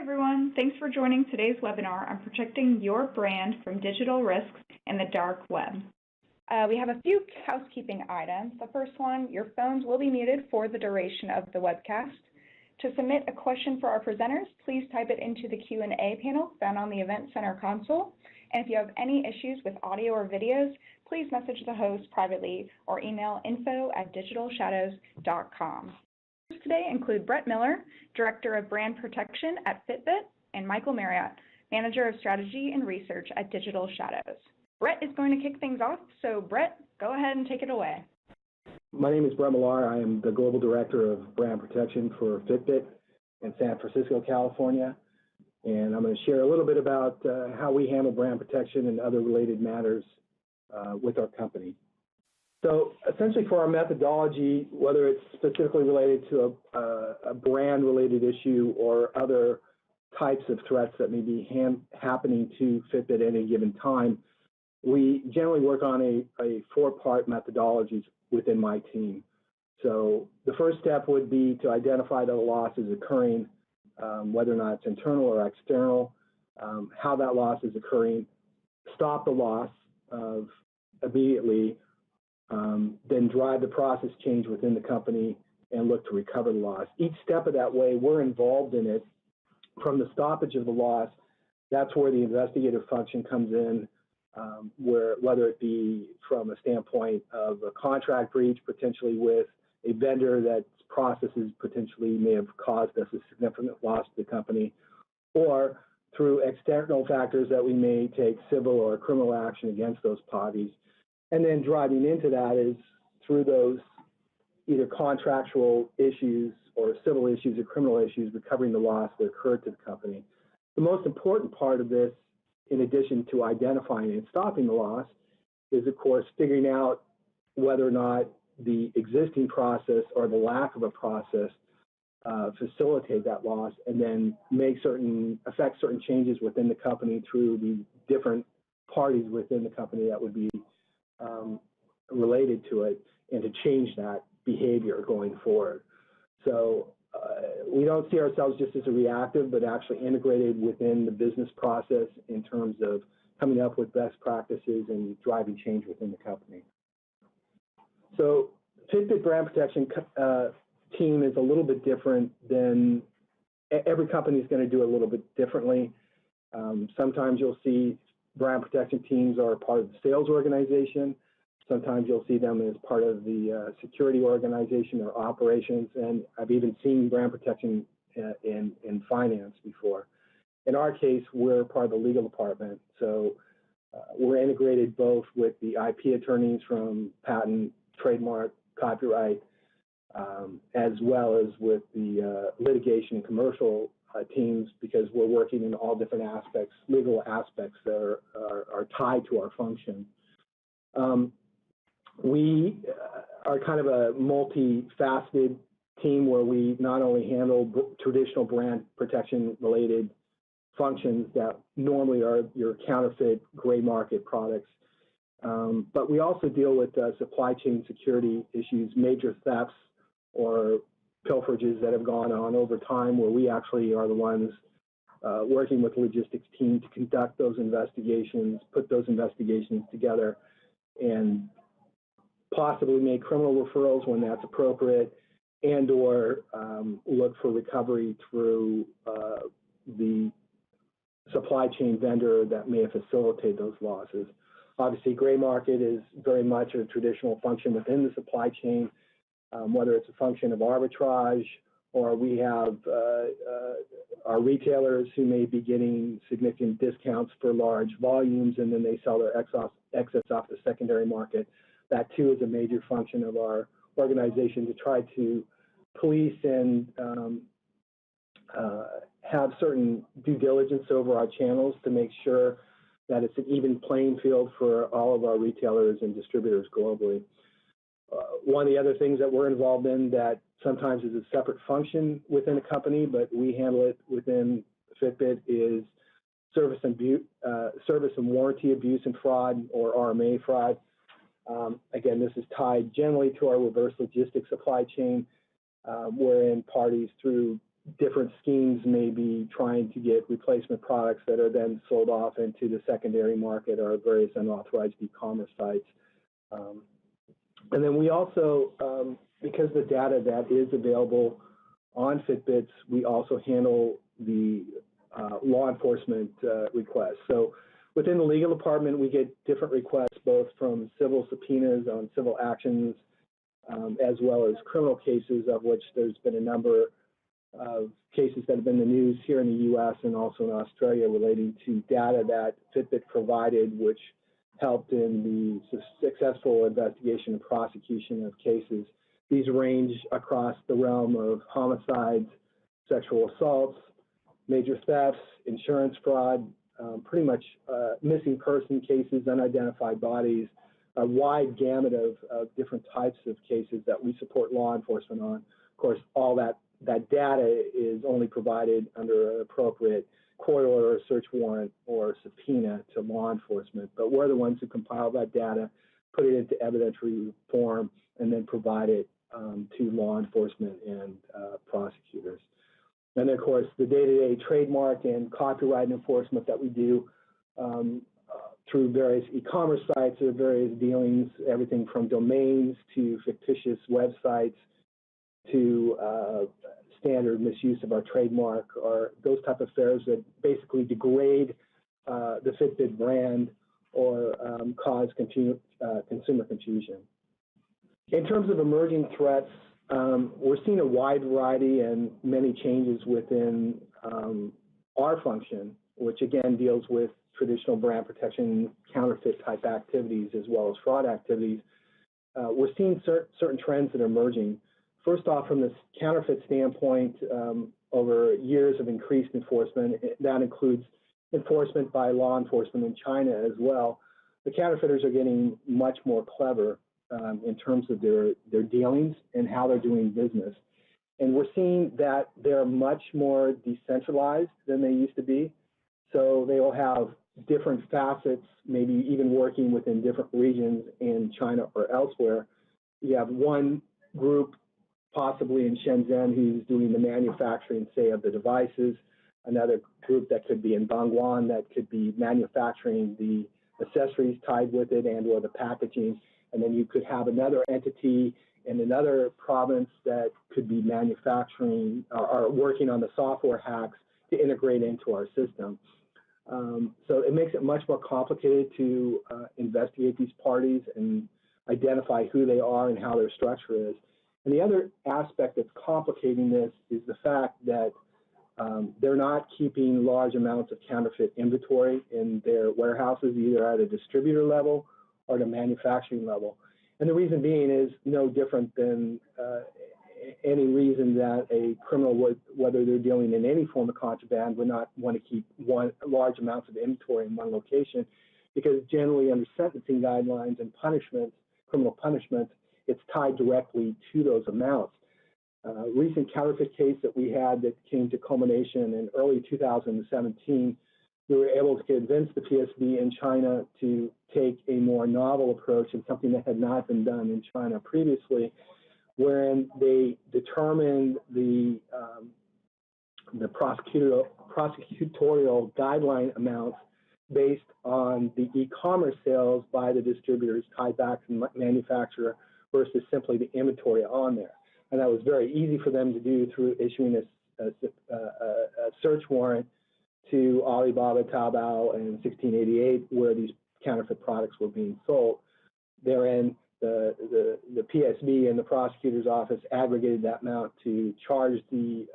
everyone. Thanks for joining today's webinar on protecting your brand from digital risks in the dark web. We have a few housekeeping items. The first one, your phones will be muted for the duration of the webcast. To submit a question for our presenters, please type it into the Q&A panel found on the Event Center console. And if you have any issues with audio or videos, please message the host privately or email info@digitalshadows.com. Today include Brett Miller, Director of Brand Protection at Fitbit, and Michael Marriott, Manager of Strategy and Research at Digital Shadows. Brett is going to kick things off, so Brett, go ahead and take it away. My name is Brett Miller. I am the Global Director of Brand Protection for Fitbit in San Francisco, California. And I'm going to share a little bit about how we handle brand protection and other related matters with our company. So essentially for our methodology, whether it's specifically related to a brand-related issue or other types of threats that may be happening to Fitbit at any given time, we generally work on a four-part methodology within my team. So the first step would be to identify that a loss is occurring, whether or not it's internal or external, how that loss is occurring, stop the loss immediately, then drive the process change within the company and look to recover the loss. Each step of that way, we're involved in it. From the stoppage of the loss, that's where the investigative function comes in, whether it be from a standpoint of a contract breach, potentially with a vendor that processes potentially may have caused us a significant loss to the company, or through external factors that we may take civil or criminal action against those parties. And then driving into that is through those either contractual issues or civil issues or criminal issues, recovering the loss that occurred to the company. The most important part of this, in addition to identifying and stopping the loss, is of course figuring out whether or not the existing process or the lack of a process facilitate that loss, and then affect certain changes within the company through the different parties within the company that would be related to it, and to change that behavior going forward. So we don't see ourselves just as a reactive, but actually integrated within the business process in terms of coming up with best practices and driving change within the company. So Fitbit Brand Protection team is a little bit different than every company is going to do it a little bit differently. Sometimes you'll see brand protection teams are part of the sales organization. Sometimes you'll see them as part of the security organization or operations, and I've even seen brand protection in finance before. In our case, we're part of the legal department, so we're integrated both with the IP attorneys from patent, trademark, copyright, as well as with the litigation and commercial teams, because we're working in all different aspects, legal aspects that are tied to our function. We are kind of a multifaceted team where we not only handle traditional brand protection related functions that normally are your counterfeit gray market products, but we also deal with supply chain security issues, major thefts or pilferages that have gone on over time, where we actually are the ones working with the logistics team to conduct those investigations, put those investigations together, and possibly make criminal referrals when that's appropriate, and or look for recovery through the supply chain vendor that may have facilitated those losses. Obviously, gray market is very much a traditional function within the supply chain, whether it's a function of arbitrage, or we have our retailers who may be getting significant discounts for large volumes, and then they sell their excess off the secondary market. That too is a major function of our organization, to try to police and have certain due diligence over our channels to make sure that it's an even playing field for all of our retailers and distributors globally. One of the other things that we're involved in that sometimes is a separate function within a company, but we handle it within Fitbit, is service and warranty abuse and fraud, or RMA fraud. Again, this is tied generally to our reverse logistics supply chain, wherein parties through different schemes may be trying to get replacement products that are then sold off into the secondary market or various unauthorized e-commerce sites. And then we also, because the data that is available on Fitbits, we also handle the law enforcement requests. So within the legal department, we get different requests both from civil subpoenas on civil actions as well as criminal cases, of which there's been a number of cases that have been in the news here in the U.S. and also in Australia relating to data that Fitbit provided, which helped in the successful investigation and prosecution of cases. These range across the realm of homicides, sexual assaults, major thefts, insurance fraud, pretty much missing person cases, unidentified bodies, a wide gamut of different types of cases that we support law enforcement on. Of course, all that data is only provided under an appropriate court order, search warrant, or subpoena to law enforcement. But we're the ones who compile that data, put it into evidentiary form, and then provide it to law enforcement and prosecutors. And then, of course, the day-to-day trademark and copyright enforcement that we do through various e-commerce sites or various dealings, everything from domains to fictitious websites to standard misuse of our trademark, or those type of affairs that basically degrade the Fitbit brand or cause consumer confusion. In terms of emerging threats, we're seeing a wide variety and many changes within our function, which again deals with traditional brand protection, counterfeit type activities, as well as fraud activities. We're seeing certain trends that are emerging. First off, from this counterfeit standpoint, over years of increased enforcement, that includes enforcement by law enforcement in China as well. The counterfeiters are getting much more clever in terms of their dealings and how they're doing business. And we're seeing that they're much more decentralized than they used to be. So they will have different facets, maybe even working within different regions in China or elsewhere. You have one group possibly in Shenzhen who's doing the manufacturing, say, of the devices, another group that could be in Dongguan that could be manufacturing the accessories tied with it and or the packaging. And then you could have another entity in another province that could be manufacturing or working on the software hacks to integrate into our system. So it makes it much more complicated to investigate these parties and identify who they are and how their structure is. And the other aspect that's complicating this is the fact that they're not keeping large amounts of counterfeit inventory in their warehouses, either at a distributor level or at a manufacturing level. And the reason being is no different than any reason that a criminal would, whether they're dealing in any form of contraband, would not want to keep large amounts of inventory in one location, because generally under sentencing guidelines and punishments, criminal punishments, it's tied directly to those amounts. Recent counterfeit case that we had that came to culmination in early 2017, we were able to convince the PSB in China to take a more novel approach and something that had not been done in China previously, wherein they determined the prosecutorial guideline amounts based on the e-commerce sales by the distributors tied back to the manufacturer versus simply the inventory on there. And that was very easy for them to do through issuing a search warrant to Alibaba, Taobao, and 1688, where these counterfeit products were being sold. Therein, the PSB and the prosecutor's office aggregated that amount to charge the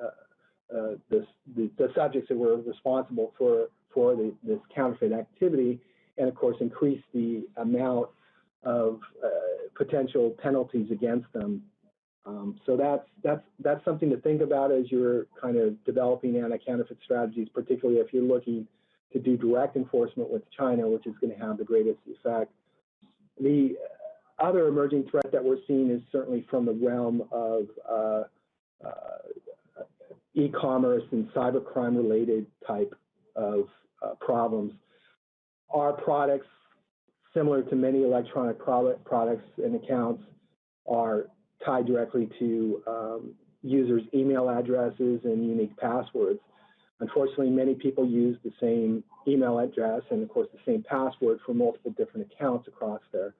subjects that were responsible for this counterfeit activity, and of course increase the amount of potential penalties against them. So that's something to think about as you're kind of developing anti-counterfeit strategies, particularly if you're looking to do direct enforcement with China, which is going to have the greatest effect. The other emerging threat that we're seeing is certainly from the realm of e-commerce and cybercrime related type of problems. Our products, similar to many electronic products and accounts, are tied directly to users' email addresses and unique passwords. Unfortunately, many people use the same email address and, of course, the same password for multiple different accounts across there.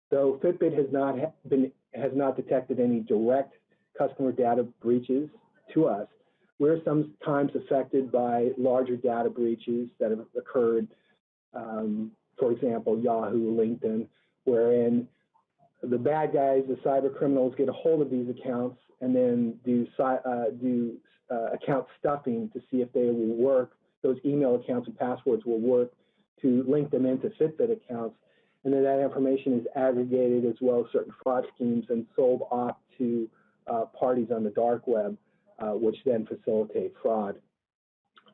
Though Fitbit has not detected any direct customer data breaches to us, we're sometimes affected by larger data breaches that have occurred, for example, Yahoo, LinkedIn, wherein the bad guys, the cyber criminals, get a hold of these accounts and then do account stuffing to see if they will work. Those email accounts and passwords will work to link them into Fitbit accounts. And then that information is aggregated as well as certain fraud schemes and sold off to parties on the dark web, which then facilitate fraud.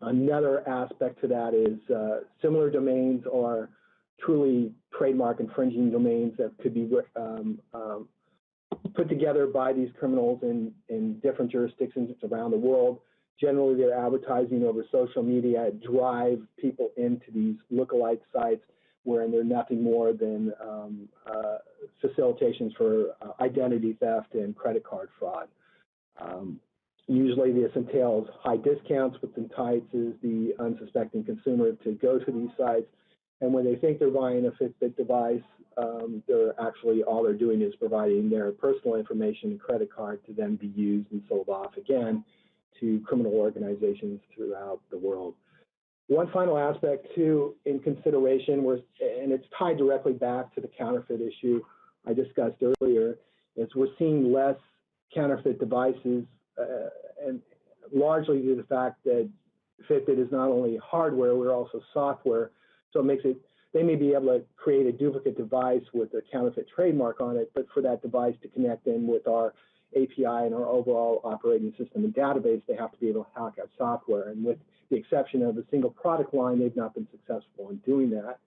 Another aspect to that is similar domains are truly trademark infringing domains that could be put together by these criminals in different jurisdictions around the world. Generally, they're advertising over social media, drive people into these lookalike sites wherein they're nothing more than facilitations for identity theft and credit card fraud. Usually this entails high discounts, which entices the unsuspecting consumer to go to these sites. And when they think they're buying a Fitbit device, all they're doing is providing their personal information and credit card to then be used and sold off again to criminal organizations throughout the world. One final aspect, too, in consideration, and it's tied directly back to the counterfeit issue I discussed earlier, is we're seeing less counterfeit devices, and largely due to the fact that Fitbit is not only hardware, we're also software. So it makes it, they may be able to create a duplicate device with a counterfeit trademark on it, but for that device to connect in with our API and our overall operating system and database, they have to be able to hack our software. And with the exception of a single product line, they've not been successful in doing that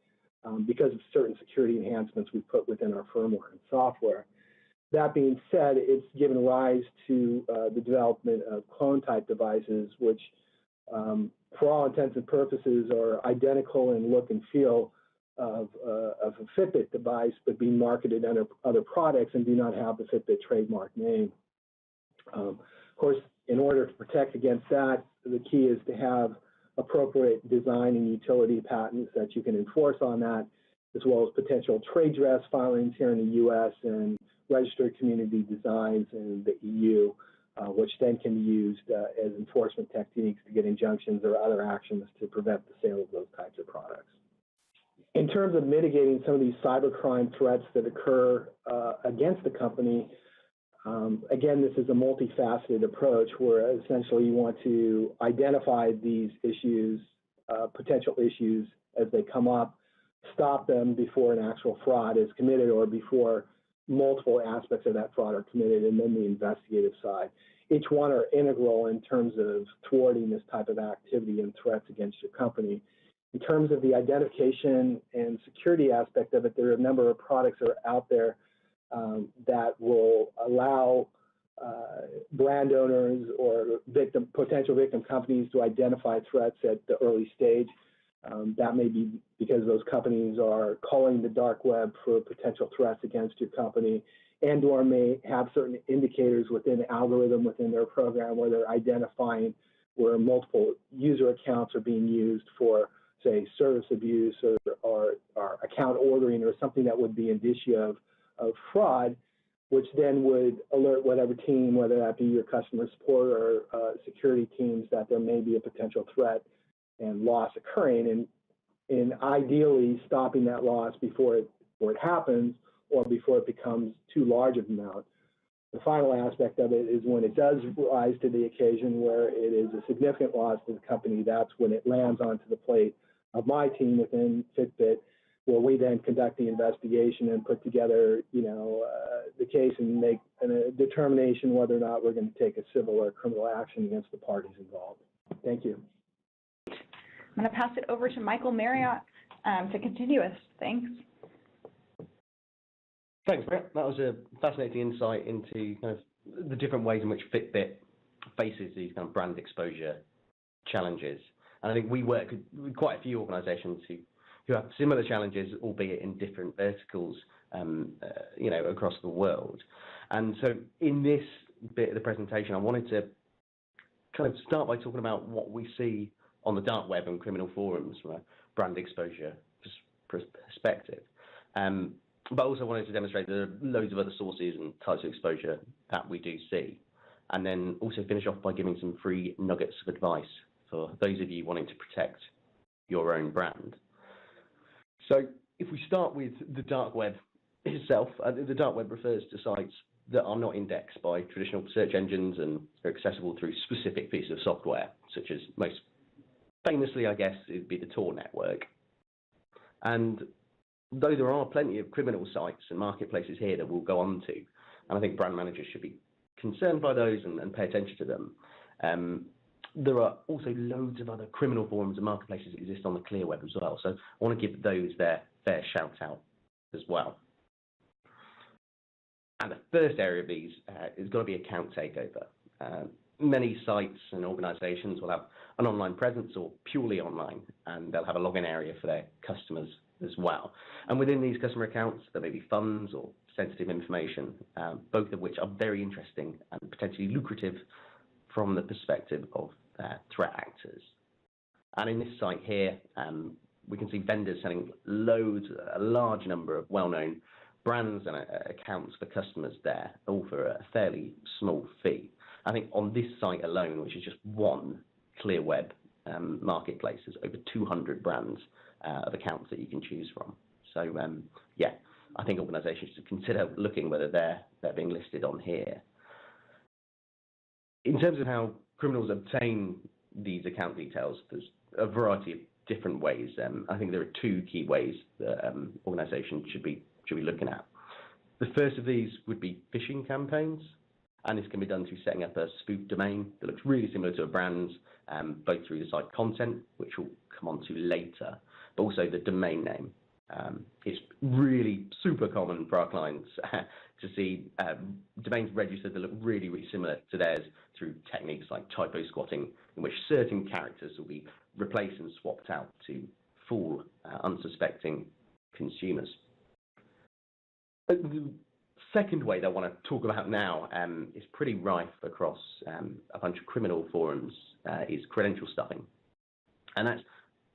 because of certain security enhancements we put within our firmware and software. That being said, it's given rise to the development of clone-type devices, which for all intents and purposes are identical in look and feel of a Fitbit device, but being marketed under other products and do not have the Fitbit trademark name. Of course, in order to protect against that, the key is to have appropriate design and utility patents that you can enforce on that, as well as potential trade dress filings here in the U.S. and registered community designs in the EU, which then can be used as enforcement techniques to get injunctions or other actions to prevent the sale of those types of products. In terms of mitigating some of these cybercrime threats that occur against the company, again, this is a multifaceted approach where essentially you want to identify these issues, potential issues as they come up, stop them before an actual fraud is committed or before multiple aspects of that fraud are committed, and then the investigative side. Each one are integral in terms of thwarting this type of activity and threats against your company. In terms of the identification and security aspect of it, there are a number of products that are out there that will allow brand owners or potential victim companies to identify threats at the early stage. That may be because those companies are calling the dark web for potential threats against your company, and or may have certain indicators within the algorithm within their program where they're identifying where multiple user accounts are being used for, say, service abuse or account ordering or something that would be indicia of fraud, which then would alert whatever team, whether that be your customer support or security teams, that there may be a potential threat and loss occurring, and ideally stopping that loss before it happens or before it becomes too large of an amount. The final aspect of it is when it does rise to the occasion where it is a significant loss to the company, that's when it lands onto the plate of my team within Fitbit, where we then conduct the investigation and put together, the case and make a determination whether or not we're going to take a civil or criminal action against the parties involved. Thank you. I'm going to pass it over to Michael Marriott to continue us. Thanks. Thanks, Brett. That was a fascinating insight into kind of the different ways in which Fitbit faces these kind of brand exposure challenges. And I think we work with quite a few organisations who have similar challenges, albeit in different verticals, across the world. And so in this bit of the presentation, I wanted to kind of start by talking about what we see on the dark web and criminal forums from a brand exposure perspective. But also wanted to demonstrate there are loads of other sources and types of exposure that we do see. And then also finish off by giving some free nuggets of advice for those of you wanting to protect your own brand. So if we start with the dark web itself, the dark web refers to sites that are not indexed by traditional search engines and are accessible through specific pieces of software, such as most famously, I guess, it'd be the Tor network. And though there are plenty of criminal sites and marketplaces here that we'll go on to, and I think brand managers should be concerned by those and pay attention to them, there are also loads of other criminal forums and marketplaces that exist on the clear web as well. So I want to give those their fair shout out as well. And the first area of these is got to be account takeover. Many sites and organizations will have an online presence or purely online, and they'll have a login area for their customers as well. And within these customer accounts, there may be funds or sensitive information, both of which are very interesting and potentially lucrative from the perspective of threat actors. And in this site here, we can see vendors selling a large number of well-known brands and accounts for customers there, all for a fairly small fee. I think on this site alone, which is just one clear web marketplace, there's over 200 brands of accounts that you can choose from. So yeah, I think organizations should consider looking whether they're being listed on here. In terms of how criminals obtain these account details, there's a variety of different ways. I think there are two key ways that organizations should be looking at. The first of these would be phishing campaigns, and this can be done through setting up a spoof domain that looks really similar to a brand's, both through the site content, which we'll come on to later, but also the domain name. It's really super common for our clients to see domains registered that look really, really similar to theirs through techniques like typo squatting, in which certain characters will be replaced and swapped out to fool unsuspecting consumers. The second way that I want to talk about now is pretty rife across a bunch of criminal forums, is credential stuffing. And that's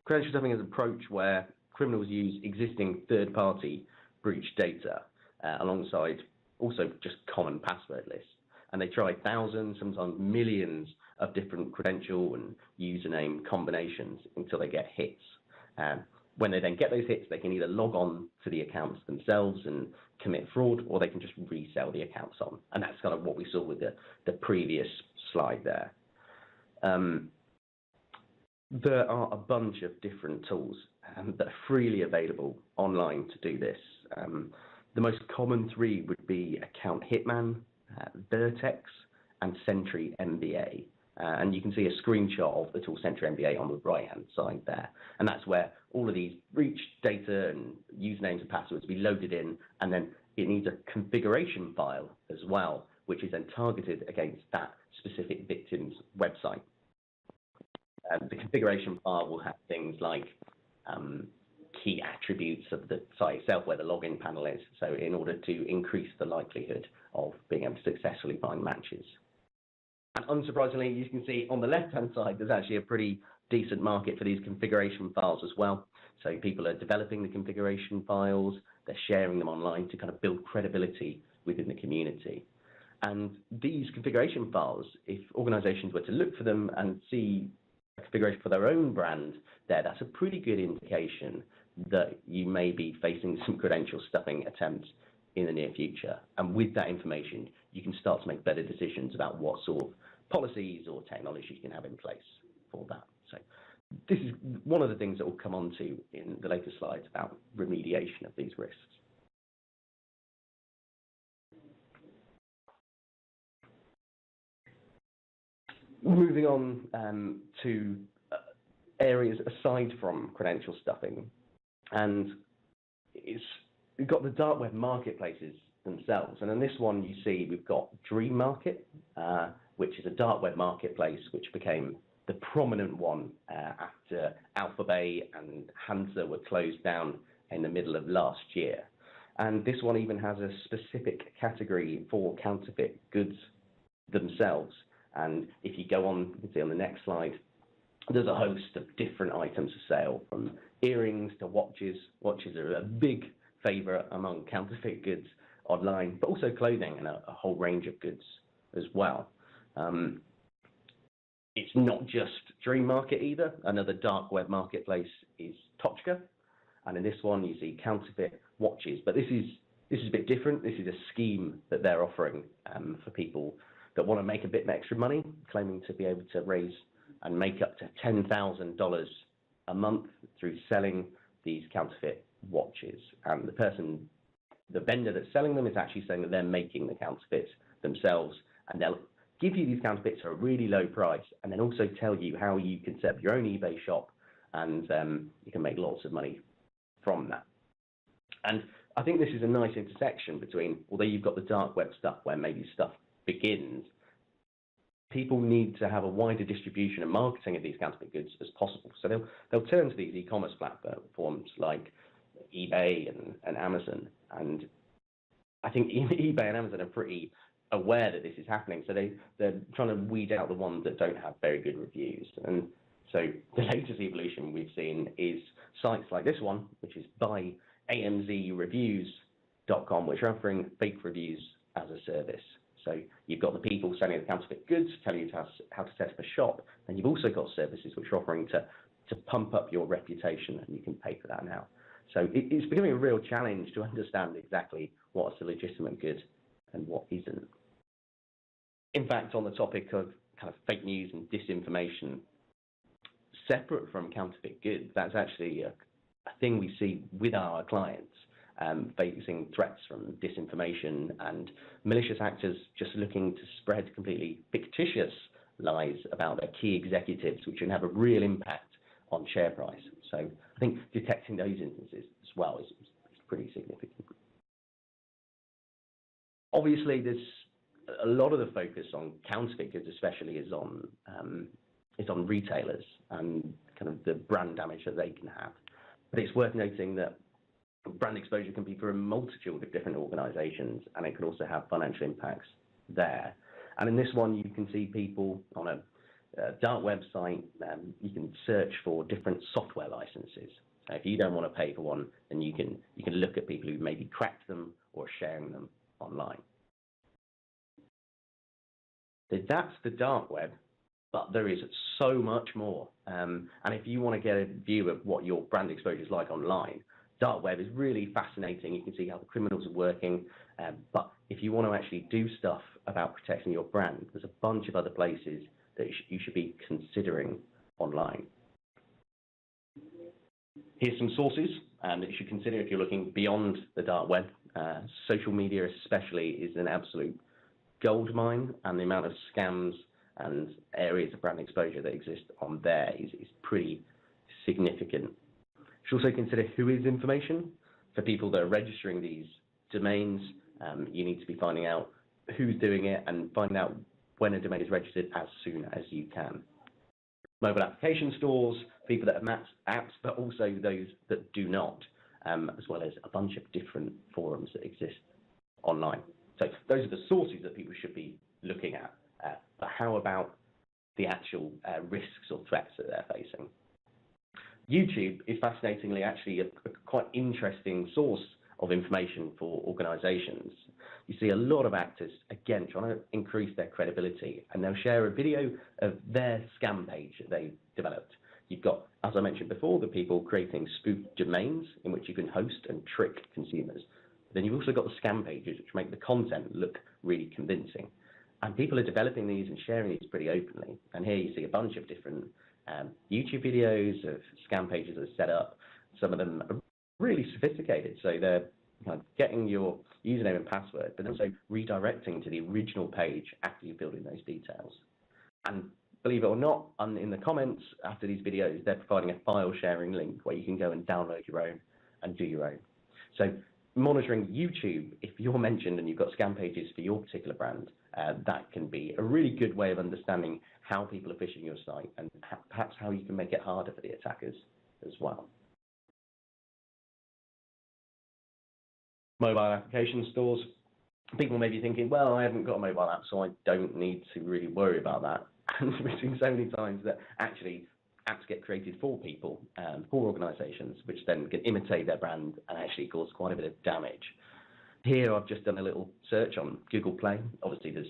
credential stuffing is an approach where criminals use existing third-party breach data alongside also just common password lists. And they try thousands, sometimes millions of different credential and username combinations until they get hits. When they then get those hits, they can either log on to the accounts themselves and commit fraud, or they can just resell the accounts on. And that's kind of what we saw with the previous slide there. There are a bunch of different tools that are freely available online to do this. The most common three would be Account Hitman, Vertex, and Sentry MBA. And you can see a screenshot of the tool Sentry MBA on the right-hand side there. And that's where all of these breach data and usernames and passwords be loaded in, and then it needs a configuration file as well, which is then targeted against that specific victim's website. The configuration file will have things like key attributes of the site itself, where the login panel is, so in order to increase the likelihood of being able to successfully find matches. And unsurprisingly, you can see on the left-hand side, there's actually a pretty decent market for these configuration files as well. So people are developing the configuration files, they're sharing them online to kind of build credibility within the community. And these configuration files, if organizations were to look for them and see a configuration for their own brand there, that's a pretty good indication that you may be facing some credential stuffing attempts in the near future. And with that information, you can start to make better decisions about what sort of policies or technology you can have in place for that. So this is one of the things that we'll come on to in the later slides about remediation of these risks. Moving on to areas aside from credential stuffing, and we've got the dark web marketplaces themselves. And in this one, you see we've got Dream Market, which is a dark web marketplace which became the prominent one after Alphabet and Hunter were closed down in the middle of last year. And this one even has a specific category for counterfeit goods themselves. And if you go on, you can see on the next slide, there's a host of different items for sale, from earrings to watches. Watches are a big favorite among counterfeit goods online, but also clothing and a whole range of goods as well. It's not just Dream Market either. Another dark web marketplace is Tochka, and in this one you see counterfeit watches. But this is a bit different. This is a scheme that they're offering for people that want to make a bit extra money, claiming to be able to raise and make up to $10,000 a month through selling these counterfeit watches. And the vendor that's selling them is actually saying that they're making the counterfeits themselves, and they'll give you these counterfeits at a really low price, and then also tell you how you can set up your own eBay shop, and you can make lots of money from that. And I think this is a nice intersection between, although you've got the dark web stuff where maybe stuff begins, people need to have a wider distribution and marketing of these counterfeit goods as possible. So they'll turn to these e-commerce platforms like eBay and Amazon. And I think eBay and Amazon are pretty aware that this is happening. So they're trying to weed out the ones that don't have very good reviews. And so the latest evolution we've seen is sites like this one, which is buyamzreviews.com, which are offering fake reviews as a service. So you've got the people selling the counterfeit goods, telling you how to set up a shop, and you've also got services which are offering to pump up your reputation, and you can pay for that now. So it's becoming a real challenge to understand exactly what's a legitimate good and what isn't. In fact, on the topic of kind of fake news and disinformation, separate from counterfeit goods, that's actually a thing we see with our clients. Facing threats from disinformation and malicious actors just looking to spread completely fictitious lies about their key executives, which can have a real impact on share price. So I think detecting those instances as well is pretty significant. Obviously, there's a lot of the focus on counterfeit goods, especially, is on retailers and kind of the brand damage that they can have. But it's worth noting that brand exposure can be for a multitude of different organizations, and it can also have financial impacts there. And in this one, you can see people on a dark website. You can search for different software licenses. If you don't want to pay for one, then you can look at people who maybe cracked them or sharing them online. So that's the dark web, but there is so much more. And if you want to get a view of what your brand exposure is like online, dark web is really fascinating. You can see how the criminals are working. But if you want to actually do stuff about protecting your brand, there's a bunch of other places that you should be considering online. Here's some sources that you should consider if you're looking beyond the dark web. Social media especially is an absolute goldmine, and the amount of scams and areas of brand exposure that exist on there is pretty significant. You should also consider who is information. For people that are registering these domains, you need to be finding out who's doing it and find out when a domain is registered as soon as you can. Mobile application stores, people that have apps, but also those that do not, as well as a bunch of different forums that exist online. So those are the sources that people should be looking at. But how about the actual risks or threats that they're facing? YouTube is fascinatingly actually a quite interesting source of information for organizations. You see a lot of actors, again, trying to increase their credibility, and they'll share a video of their scam page that they developed. You've got, as I mentioned before, the people creating spoofed domains in which you can host and trick consumers. Then you've also got the scam pages, which make the content look really convincing. And people are developing these and sharing these pretty openly. And here you see a bunch of different YouTube videos of scam pages that are set up. Some of them are really sophisticated. So they're kind of getting your username and password, but also redirecting to the original page after you filled in those details. And believe it or not, in the comments after these videos, they're providing a file sharing link where you can go and download your own and do your own. So monitoring YouTube, if you're mentioned and you've got scam pages for your particular brand, that can be a really good way of understanding how people are phishing your site and perhaps how you can make it harder for the attackers as well. Mobile application stores, people may be thinking, well, I haven't got a mobile app, so I don't need to really worry about that. And we've seen so many times that actually apps get created for people, for organisations, which then can imitate their brand and actually cause quite a bit of damage. Here I've just done a little search on Google Play. Obviously there's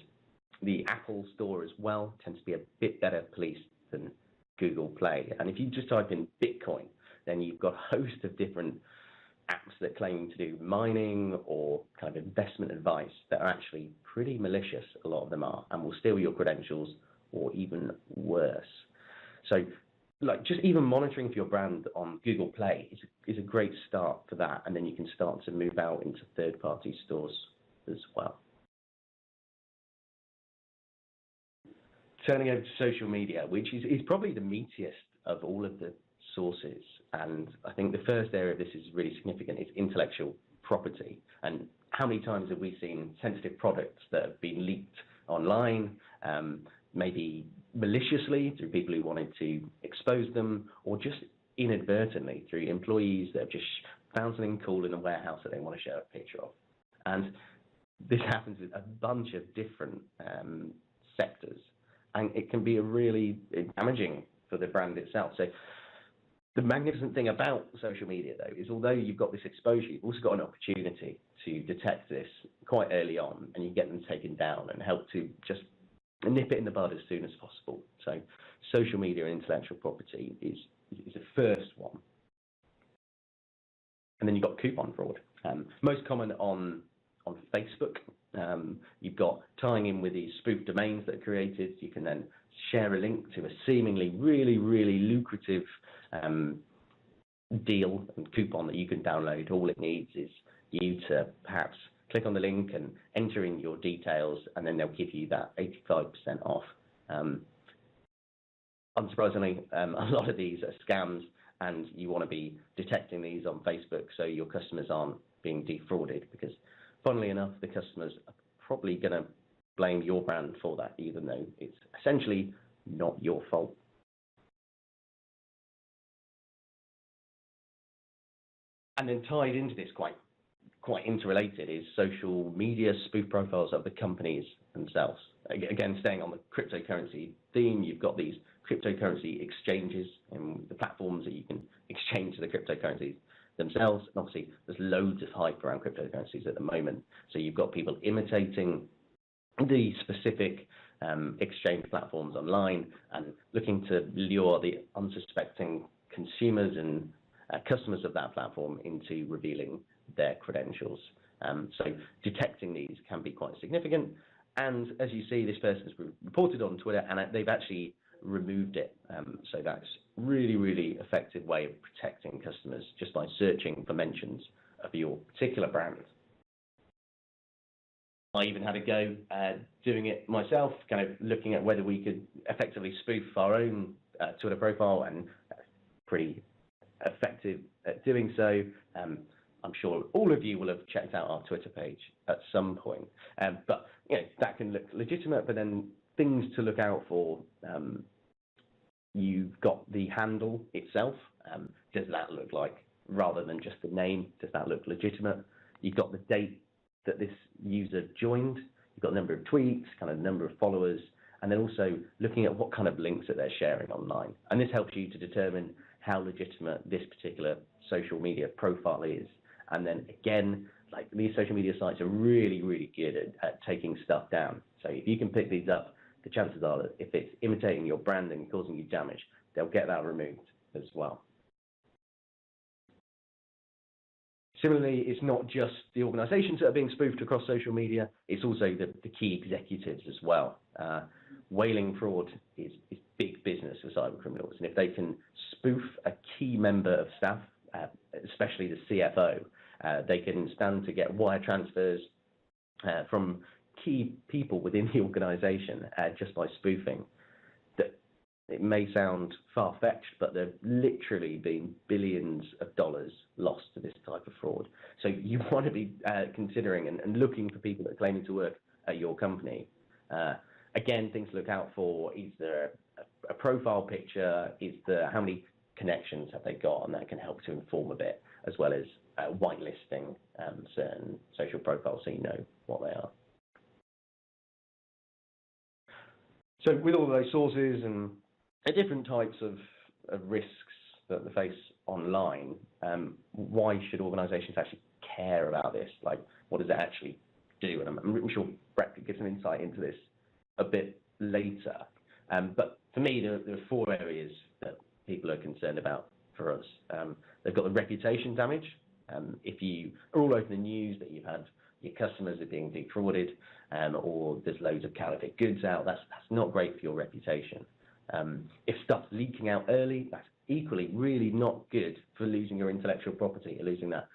the Apple Store as well, tends to be a bit better policed than Google Play. And if you just type in Bitcoin, then you've got a host of different apps that claim to do mining or kind of investment advice that are actually pretty malicious, a lot of them are, and will steal your credentials or even worse. So like just even monitoring for your brand on Google Play is a great start for that, and then you can start to move out into third-party stores as well. Turning over to social media, which is probably the meatiest of all of the sources, and I think the first area of this is really significant, is intellectual property. And how many times have we seen sensitive products that have been leaked online, maybe maliciously through people who wanted to expose them, or just inadvertently through employees that have just found something cool in a warehouse that they want to share a picture of. And this happens with a bunch of different sectors, and it can be a really damaging for the brand itself. So the magnificent thing about social media, though, is although you've got this exposure, you've also got an opportunity to detect this quite early on, and you get them taken down and help to just nip it in the bud as soon as possible. So social media and intellectual property is the first one. And then you've got coupon fraud. Most common on Facebook. You've got tying in with these spoof domains that are created. You can then share a link to a seemingly really, really lucrative deal and coupon that you can download. All it needs is you to perhaps click on the link and enter in your details, and then they'll give you that 85% off. Unsurprisingly, a lot of these are scams, and you want to be detecting these on Facebook so your customers aren't being defrauded, because funnily enough, the customers are probably going to blame your brand for that, even though it's essentially not your fault. And then tied into this, quite interrelated, is social media spoof profiles of the companies themselves. Again, staying on the cryptocurrency theme, you've got these cryptocurrency exchanges and the platforms that you can exchange the cryptocurrencies themselves. And obviously, there's loads of hype around cryptocurrencies at the moment. So you've got people imitating the specific exchange platforms online and looking to lure the unsuspecting consumers and customers of that platform into revealing their credentials. So detecting these can be quite significant. And as you see, this person's reported on Twitter, and they've actually removed it. So that's really, really effective way of protecting customers, just by searching for mentions of your particular brand. I even had a go doing it myself, kind of looking at whether we could effectively spoof our own Twitter profile, and pretty effective at doing so. I'm sure all of you will have checked out our Twitter page at some point. But you know, that can look legitimate, but then things to look out for. You've got the handle itself. Does that look like, rather than just the name, does that look legitimate? You've got the date that this user joined. You've got the number of tweets, kind of number of followers, and then also looking at what kind of links that they're sharing online. And this helps you to determine how legitimate this particular social media profile is. And then again, like, these social media sites are really, really good at taking stuff down. So if you can pick these up, the chances are that if it's imitating your brand and causing you damage, they'll get that removed as well. Similarly, it's not just the organizations that are being spoofed across social media, it's also the key executives as well. Whaling fraud is big business for cyber criminals, and if they can spoof a key member of staff, especially the CFO, they can stand to get wire transfers from key people within the organization just by spoofing. That it may sound far-fetched, but there have literally been billions of dollars lost to this type of fraud. So you want to be considering and looking for people that are claiming to work at your company. Again, things to look out for: is there a profile picture? Is there how many connections have they got, and that can help to inform a bit, as well as whitelisting certain social profiles so you know what they are. So with all those sources and different types of risks that they face online, why should organisations actually care about this? Like, what does it actually do? And I'm sure Brett could give some insight into this a bit later. But for me, there are 4 areas that people are concerned about for us. They've got the reputation damage. If you are all over the news that you've had your customers are being defrauded, or there's loads of counterfeit goods out, that's not great for your reputation. If stuff's leaking out early, that's equally really not good for losing your intellectual property, or losing that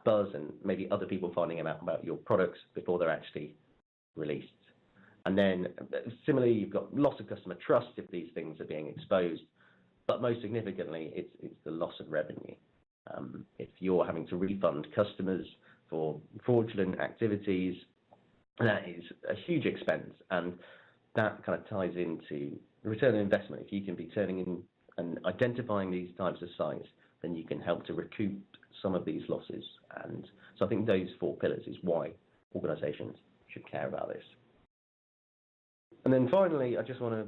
buzz and maybe other people finding out about your products before they're actually released. And then similarly, you've got loss of customer trust if these things are being exposed, but most significantly, it's the loss of revenue. If you're having to refund customers for fraudulent activities, that is a huge expense, and that kind of ties into the return on investment. If you can be turning in and identifying these types of sites, then you can help to recoup some of these losses. And so I think those 4 pillars is why organisations should care about this. And then finally, I just want to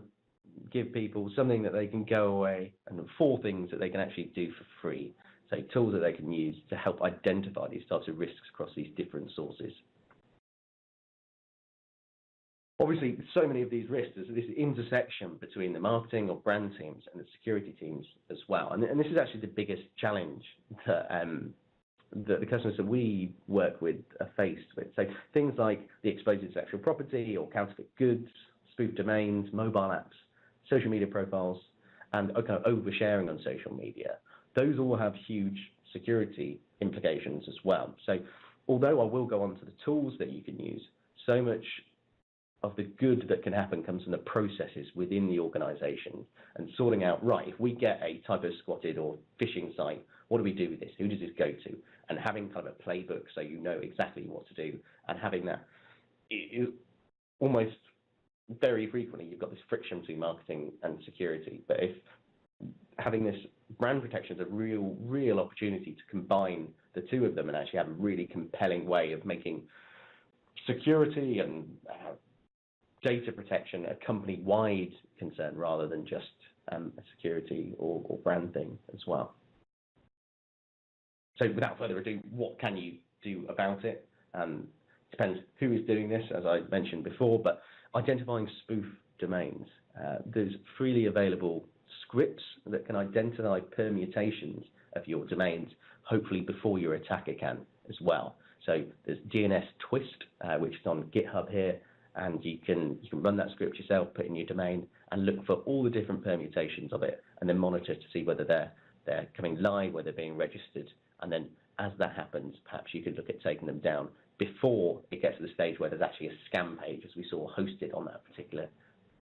give people something that they can go away, and 4 things that they can actually do for free. So tools that they can use to help identify these types of risks across these different sources. Obviously, so many of these risks, there's this intersection between the marketing or brand teams and the security teams as well. And this is actually the biggest challenge that the customers that we work with are faced with. So things like the exposure to sexual property or counterfeit goods, spoof domains, mobile apps, social media profiles, and kind of oversharing on social media. Those all have huge security implications as well. So although I will go on to the tools that you can use, so much of the good that can happen comes from the processes within the organization and sorting out, right, if we get a type of squatted or phishing site, what do we do with this? Who does this go to? And having kind of a playbook so you know exactly what to do, and having that, almost very frequently, you've got this friction between marketing and security. But if having this brand protection is a real opportunity to combine the 2 of them and actually have a really compelling way of making security and data protection a company-wide concern rather than just a security or brand thing as well. So without further ado, what can you do about it? Depends who is doing this, as I mentioned before, but identifying spoof domains. There's freely available scripts that can identify permutations of your domains, hopefully before your attacker can as well. So there's DNS Twist, which is on GitHub here, and you can run that script yourself, put in your domain, and look for all the different permutations of it, and then monitor to see whether they're coming live, whether they're being registered, and then as that happens, perhaps you could look at taking them down before it gets to the stage where there's actually a scam page, as we saw hosted on that particular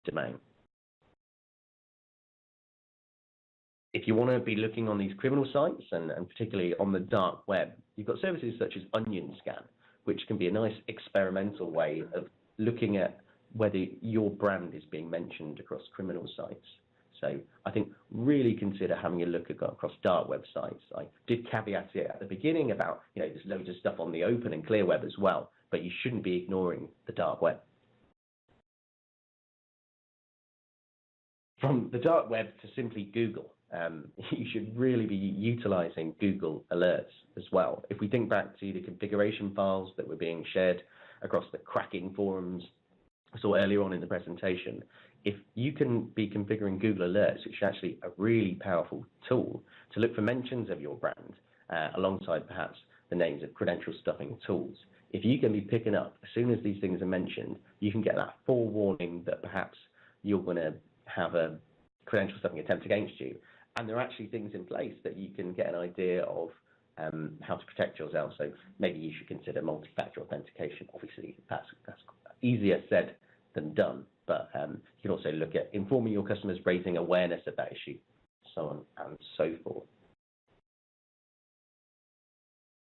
domain. If you want to be looking on these criminal sites, and particularly on the dark web, you've got services such as Onion Scan, which can be a nice experimental way of looking at whether your brand is being mentioned across criminal sites. So I think really consider having a look across dark websites. I did caveat it at the beginning about, there's loads of stuff on the open and clear web as well, but you shouldn't be ignoring the dark web. From the dark web to simply Google, you should really be utilizing Google alerts as well. If we think back to the configuration files that were being shared across the cracking forums I saw earlier on in the presentation, if you can be configuring Google alerts, which is actually a really powerful tool to look for mentions of your brand alongside perhaps the names of credential stuffing tools. If you can be picking up, as soon as these things are mentioned, you can get that forewarning that perhaps you're going to have a credential stuffing attempt against you. And there are actually things in place that you can get an idea of how to protect yourself. So maybe you should consider multi-factor authentication. Obviously, that's easier said than done. But you can also look at informing your customers, raising awareness of that issue, so on and so forth.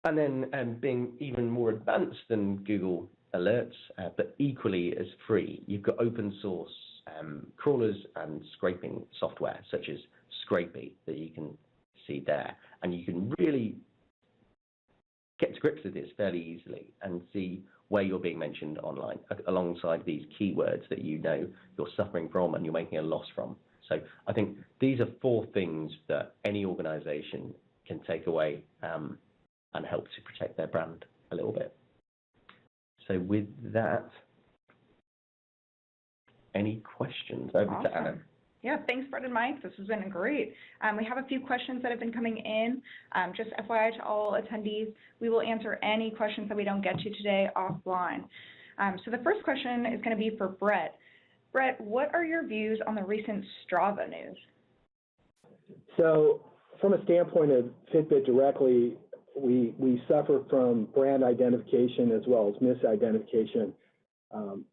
And then being even more advanced than Google Alerts, but equally as free, you've got open source crawlers and scraping software, such as Scrapey, that you can see there. And you can really get to grips with this fairly easily and see where you're being mentioned online alongside these keywords that you know you're suffering from and you're making a loss from. So I think these are 4 things that any organization can take away and help to protect their brand a little bit. So with that, any questions? Over to Anna. Yeah, thanks, Brett and Mike. This has been great. We have a few questions that have been coming in. Just FYI to all attendees, we will answer any questions that we don't get to today offline. So the first question is going to be for Brett. Brett, what are your views on the recent Strava news? So from a standpoint of Fitbit directly, we suffer from brand identification as well as misidentification.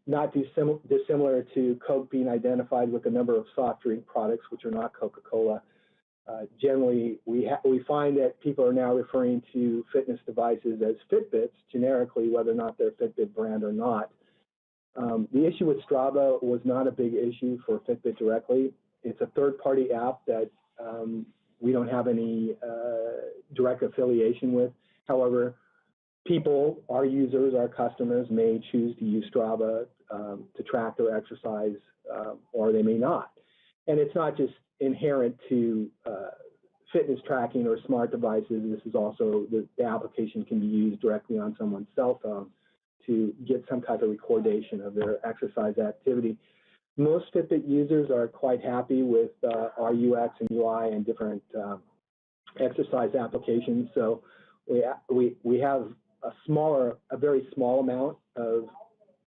Not dissimilar to Coke being identified with a number of soft drink products, which are not Coca-Cola. Generally, we find that people are now referring to fitness devices as Fitbits generically, whether or not they're Fitbit brand or not. The issue with Strava was not a big issue for Fitbit directly. It's a third-party app that we don't have any direct affiliation with. However, people, our users, our customers may choose to use Strava to track their exercise, or they may not. And it's not just inherent to fitness tracking or smart devices. This is also, the application can be used directly on someone's cell phone to get some type of recordation of their exercise activity. Most Fitbit users are quite happy with our UX and UI and different exercise applications. So we have a very small amount of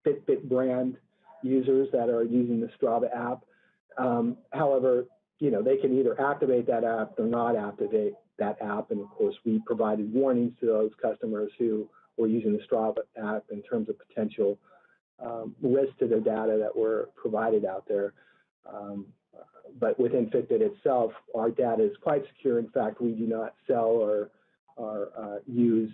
Fitbit brand users that are using the Strava app. However, they can either activate that app or not activate that app. And of course, we provided warnings to those customers who were using the Strava app in terms of potential risk to their data that were provided out there. But within Fitbit itself, our data is quite secure. In fact, we do not sell or use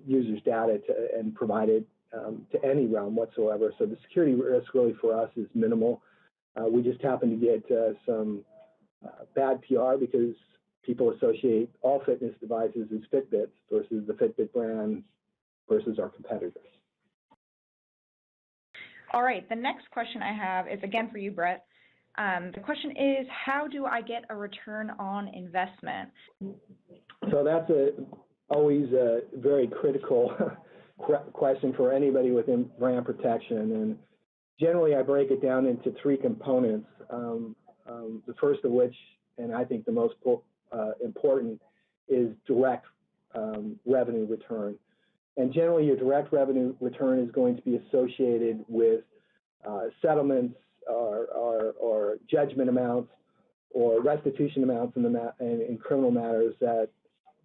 users' data and provide it to any realm whatsoever. So the security risk really for us is minimal. We just happen to get some bad PR because people associate all fitness devices as Fitbits versus the Fitbit brand versus our competitors. All right, the next question I have is again for you, Brett. The question is, how do I get a return on investment? So that's always a very critical question for anybody within brand protection. And generally, I break it down into 3 components. The first of which, and I think the most important, is direct revenue return. And generally, your direct revenue return is going to be associated with settlements or judgment amounts or restitution amounts in criminal matters that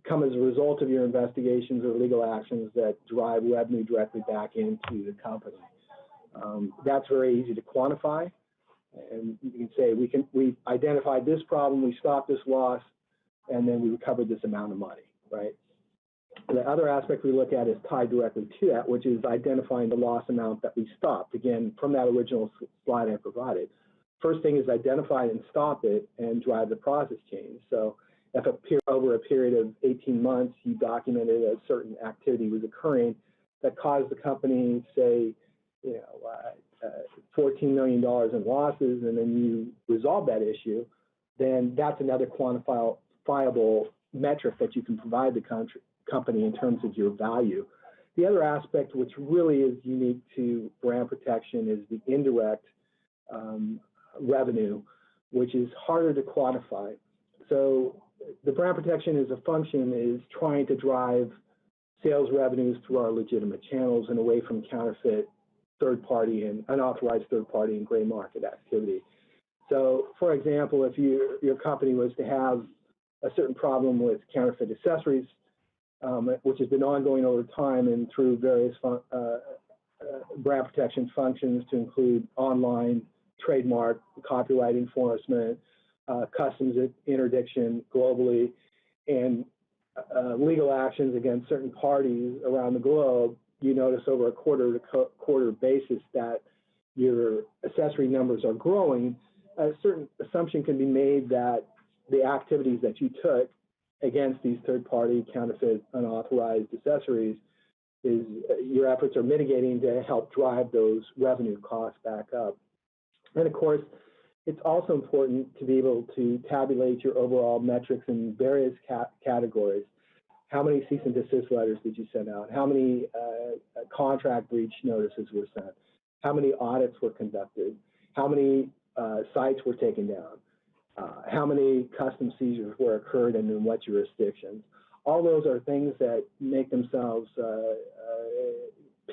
come as a result of your investigations or legal actions that drive revenue directly back into the company. That's very easy to quantify. And you can say, we identified this problem, we stopped this loss, and then we recovered this amount of money, right? The other aspect we look at is tied directly to that, which is identifying the loss amount that we stopped. Again, from that original slide I provided. First thing is identify and stop it and drive the process change. So if over a period of 18 months, you documented a certain activity was occurring that caused the company, say, $14 million in losses, and then you resolve that issue, then that's another quantifiable metric that you can provide the company in terms of your value. The other aspect, which really is unique to brand protection, is the indirect revenue, which is harder to quantify. So the brand protection as a function is trying to drive sales revenues through our legitimate channels and away from counterfeit, third-party and unauthorized third-party and gray market activity. So, for example, if your company was to have a certain problem with counterfeit accessories, which has been ongoing over time and through various brand protection functions to include online, trademark, copyright enforcement, customs interdiction globally, and legal actions against certain parties around the globe, you notice over a quarter-to-quarter basis that your accessory numbers are growing. A certain assumption can be made that the activities that you took against these third-party counterfeit unauthorized accessories is your efforts are mitigating to help drive those revenue costs back up. And of course, it's also important to be able to tabulate your overall metrics in various categories. How many cease and desist letters did you send out? How many contract breach notices were sent? How many audits were conducted? How many sites were taken down? How many custom seizures were occurred and in what jurisdictions? All those are things that make themselves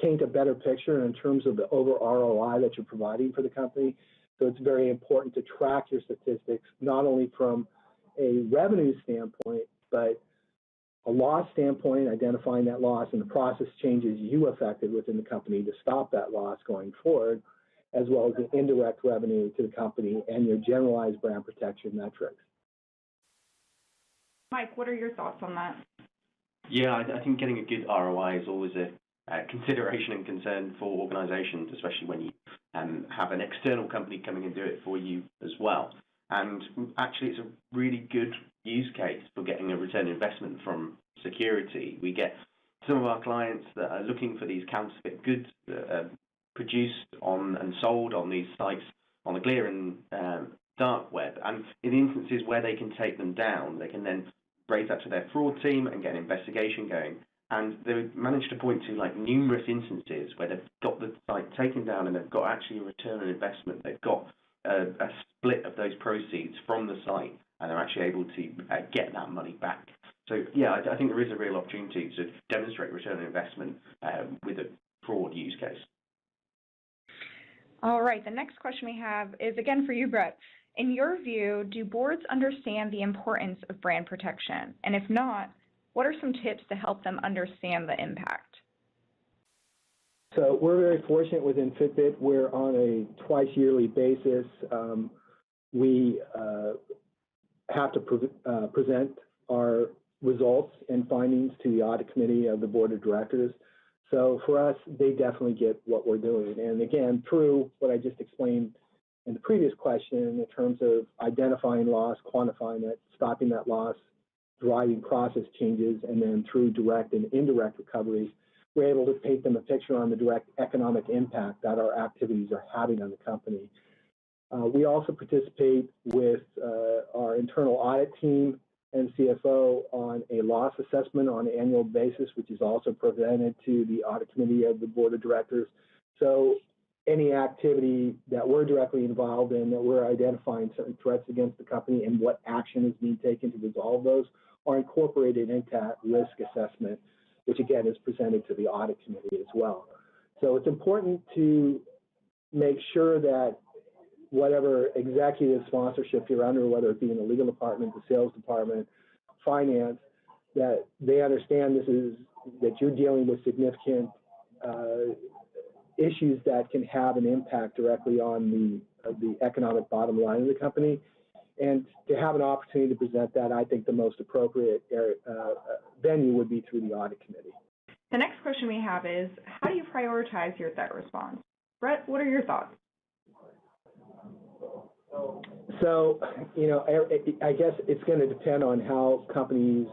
paint a better picture in terms of the overall ROI that you're providing for the company. So it's very important to track your statistics, not only from a revenue standpoint, but a loss standpoint, identifying that loss and the process changes you affected within the company to stop that loss going forward, as well as the indirect revenue to the company and your generalized brand protection metrics. Mike, what are your thoughts on that? Yeah, I think getting a good ROI is always a consideration and concern for organizations, especially when you have an external company coming and do it for you as well. And actually, it's a really good use case for getting a return on investment from security. We get some of our clients that are looking for these counterfeit goods that are produced on and sold on these sites on the clear and dark web. And in instances where they can take them down, they can then raise that to their fraud team and get an investigation going. And they've managed to point to like numerous instances where they've got the site taken down and they've got actually a return on investment. They've got a split of those proceeds from the site, and they're actually able to get that money back. So yeah, I think there is a real opportunity to demonstrate return on investment with a fraud use case. All right, the next question we have is again for you, Brett. In your view, do boards understand the importance of brand protection? And if not, what are some tips to help them understand the impact? So we're very fortunate within Fitbit. We're on a twice yearly basis. We have to present our results and findings to the audit committee of the board of directors. So for us, they definitely get what we're doing. And again, through what I just explained in the previous question in terms of identifying loss, quantifying it, stopping that loss, driving process changes, and then through direct and indirect recoveries, we're able to paint them a picture on the direct economic impact that our activities are having on the company. We also participate with our internal audit team and CFO on a loss assessment on an annual basis, which is also presented to the audit committee of the board of directors. So any activity that we're directly involved in, that we're identifying certain threats against the company and what action is being taken to resolve those, are incorporated into that risk assessment, which again is presented to the audit committee as well. So it's important to make sure that whatever executive sponsorship you're under, whether it be in the legal department, the sales department, finance, that they understand that you're dealing with significant issues that can have an impact directly on the economic bottom line of the company. And to have an opportunity to present that, I think the most appropriate venue would be through the audit committee. The next question we have is, how do you prioritize your threat response? Brett, what are your thoughts? So, I guess it's going to depend on how companies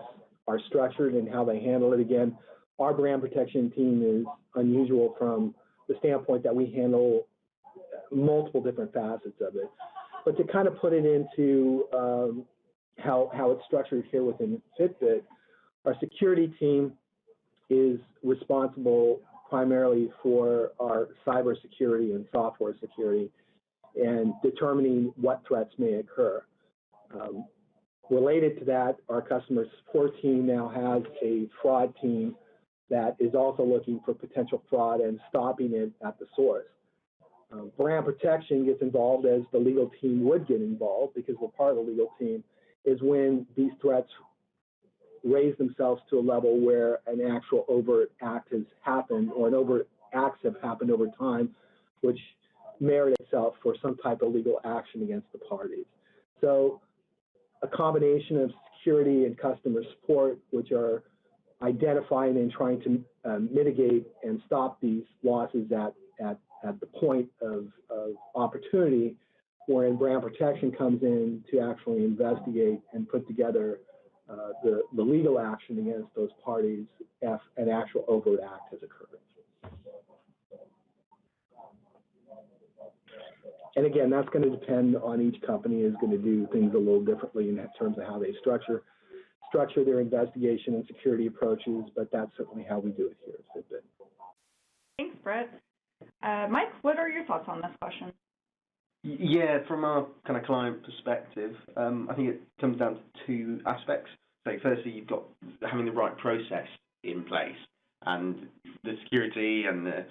are structured and how they handle it. Again, our brand protection team is unusual from the standpoint that we handle multiple different facets of it. But to kind of put it into how it's structured here within Fitbit, our security team is responsible primarily for our cybersecurity and software security and determining what threats may occur. Related to that, our customer support team now has a fraud team that is also looking for potential fraud and stopping it at the source. Brand protection gets involved, as the legal team would get involved because we're part of the legal team, is when these threats raise themselves to a level where an actual overt act has happened or an overt acts have happened over time, which merit itself for some type of legal action against the parties. So a combination of security and customer support, which are identifying and trying to mitigate and stop these losses at the point of opportunity, wherein brand protection comes in to actually investigate and put together the legal action against those parties if an actual overt act has occurred. And again, that's going to depend on each company is going to do things a little differently in terms of how they structure their investigation and security approaches, but that's certainly how we do it here at Fitbit. Thanks, Brett. Mike, what are your thoughts on this question? Yeah, from our kind of client perspective, I think it comes down to two aspects. So firstly, you've got having the right process in place, and the security and the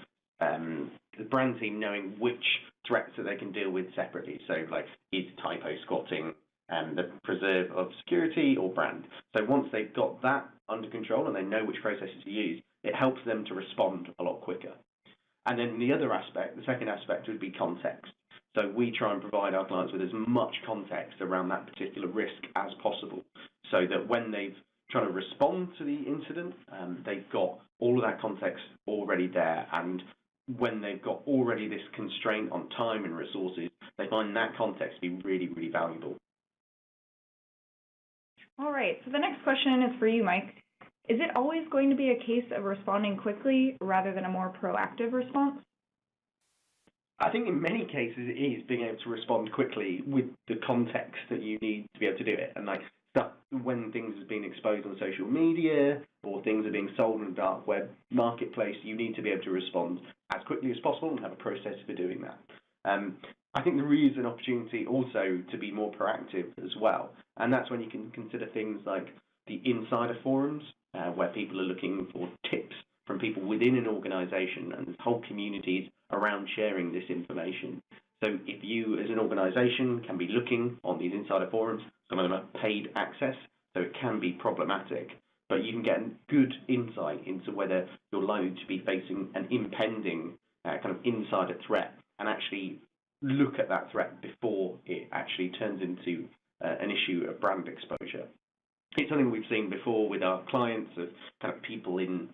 brand team knowing which threats that they can deal with separately. So like, is typo squatting the preserve of security or brand? So once they've got that under control and they know which processes to use, it helps them to respond a lot quicker. And then the other aspect, the second aspect, would be context. So we try and provide our clients with as much context around that particular risk as possible, so that when they've trying to respond to the incident, they've got all of that context already there. And when they've got already this constraint on time and resources, they find that context to be really, really valuable. All right, so the next question is for you, Mike. Is it always going to be a case of responding quickly rather than a more proactive response? I think in many cases it is being able to respond quickly with the context that you need to be able to do it. And like stuff, when things are being exposed on social media or things are being sold in the dark web marketplace, you need to be able to respond as quickly as possible and have a process for doing that. I think there is an opportunity also to be more proactive as well. And that's when you can consider things like the insider forums, where people are looking for tips from people within an organization, and there's whole communities around sharing this information. So if you as an organization can be looking on these insider forums, some of them are paid access, so it can be problematic, but you can get good insight into whether you're likely to be facing an impending kind of insider threat, and actually look at that threat before it actually turns into an issue of brand exposure. It's something we've seen before with our clients, of kind of people in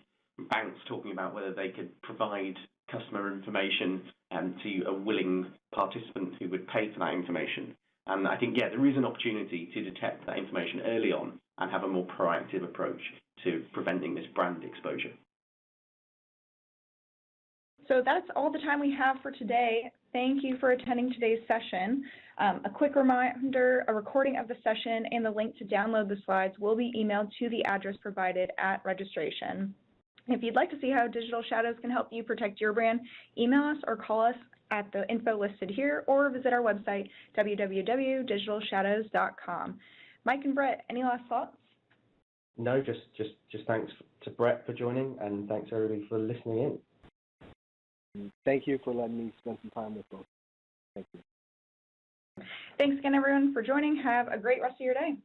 banks talking about whether they could provide customer information to a willing participant who would pay for that information. And I think, yeah, there is an opportunity to detect that information early on and have a more proactive approach to preventing this brand exposure. So that's all the time we have for today. Thank you for attending today's session. A quick reminder, a recording of the session and the link to download the slides will be emailed to the address provided at registration. If you'd like to see how Digital Shadows can help you protect your brand, email us or call us at the info listed here, or visit our website, www.digitalshadows.com. Mike and Brett, any last thoughts? No, just thanks to Brett for joining, and thanks everybody for listening in. Thank you for letting me spend some time with both. Thank you. Thanks again, everyone, for joining. Have a great rest of your day.